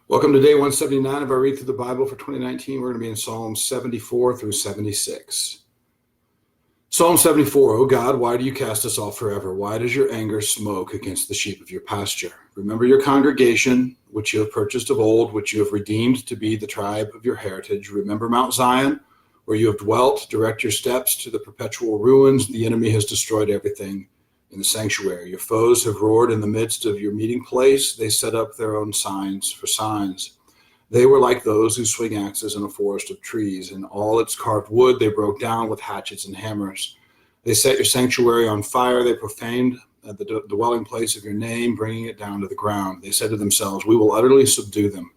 Welcome to day 179 of our Read Through the Bible for 2019. We're going to be in Psalms 74 through 76. Psalm 74, O God, why do you cast us off forever? Why does your anger smoke against the sheep of your pasture? Remember your congregation, which you have purchased of old, which you have redeemed to be the tribe of your heritage. Remember Mount Zion, where you have dwelt. Direct your steps to the perpetual ruins. The enemy has destroyed everything in the sanctuary. Your foes have roared in the midst of your meeting place. They set up their own signs for signs. They were like those who swing axes in a forest of trees, and all its carved wood they broke down with hatchets and hammers. They set your sanctuary on fire. They profaned the dwelling place of your name, bringing it down to the ground. They said to themselves, we will utterly subdue them.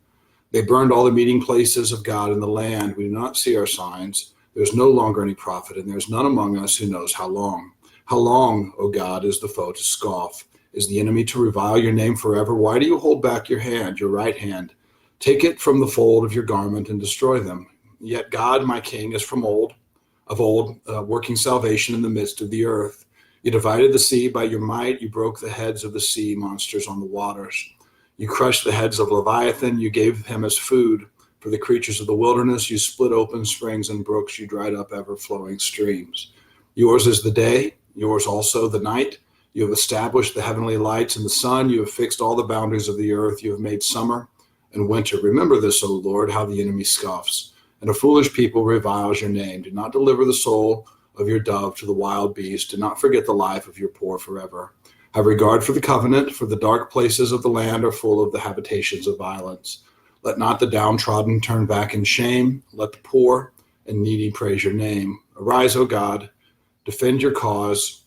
They burned all the meeting places of God in the land. We do not see our signs. There's no longer any prophet, and there's none among us who knows how long. How long, O God, is the foe to scoff? Is the enemy to revile your name forever? Why do you hold back your hand, your right hand? Take it from the fold of your garment and destroy them. Yet God, my King, is from of old, working salvation in the midst of the earth. You divided the sea by your might. You broke the heads of the sea monsters on the waters. You crushed the heads of Leviathan. You gave him as food for the creatures of the wilderness. You split open springs and brooks. You dried up ever-flowing streams. Yours is the day, yours also the night. You have established the heavenly lights and the sun. You have fixed all the boundaries of the earth. You have made summer and winter. Remember this, O Lord, how the enemy scoffs, and a foolish people reviles your name. Do not deliver the soul of your dove to the wild beast. Do not forget the life of your poor forever. Have regard for the covenant, for the dark places of the land are full of the habitations of violence. Let not the downtrodden turn back in shame. Let the poor and needy praise your name. Arise, O God, defend your cause.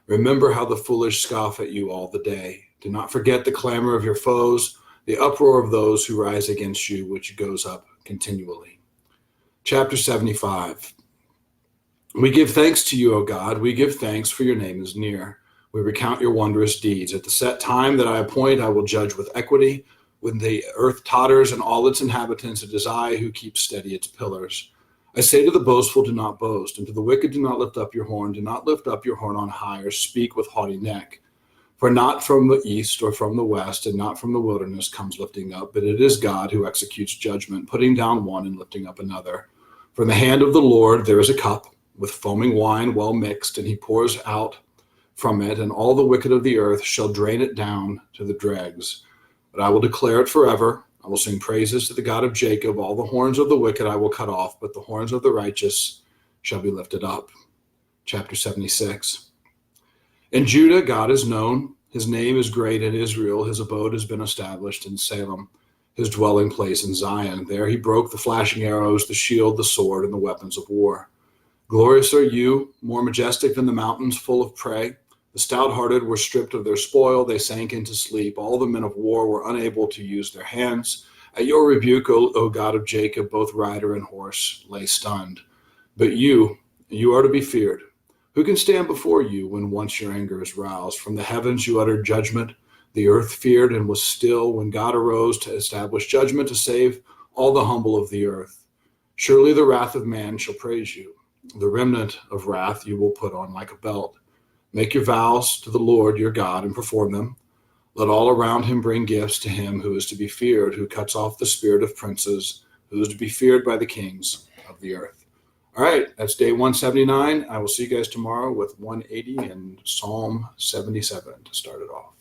Remember how the foolish scoff at you all the day. Do not forget the clamor of your foes, the uproar of those who rise against you, which goes up continually. Chapter 75. We give thanks to you, O God. We give thanks, for your name is near. We recount your wondrous deeds. At the set time that I appoint, I will judge with equity. When the earth totters and all its inhabitants, it is I who keep steady its pillars. I say to the boastful, do not boast, and to the wicked, do not lift up your horn. Do not lift up your horn on high, or speak with haughty neck. For not from the east or from the west, and not from the wilderness comes lifting up, but it is God who executes judgment, putting down one and lifting up another. From the hand of the Lord there is a cup with foaming wine well mixed, and he pours out from it, and all the wicked of the earth shall drain it down to the dregs. But I will declare it forever. I will sing praises to the God of Jacob. All the horns of the wicked I will cut off, but the horns of the righteous shall be lifted up. Chapter 76. In Judah, God is known. His name is great in Israel. His abode has been established in Salem, his dwelling place in Zion. There he broke the flashing arrows, the shield, the sword, and the weapons of war. Glorious are you, more majestic than the mountains, full of prey. The stout-hearted were stripped of their spoil. They sank into sleep. All the men of war were unable to use their hands. At your rebuke, O God of Jacob, both rider and horse lay stunned. But you are to be feared. Who can stand before you when once your anger is roused? From the heavens you uttered judgment. The earth feared and was still when God arose to establish judgment, to save all the humble of the earth. Surely the wrath of man shall praise you. The remnant of wrath you will put on like a belt. Make your vows to the Lord your God and perform them. Let all around him bring gifts to him who is to be feared, who cuts off the spirit of princes, who is to be feared by the kings of the earth. All right, that's day 179. I will see you guys tomorrow with 180 and Psalm 77 to start it off.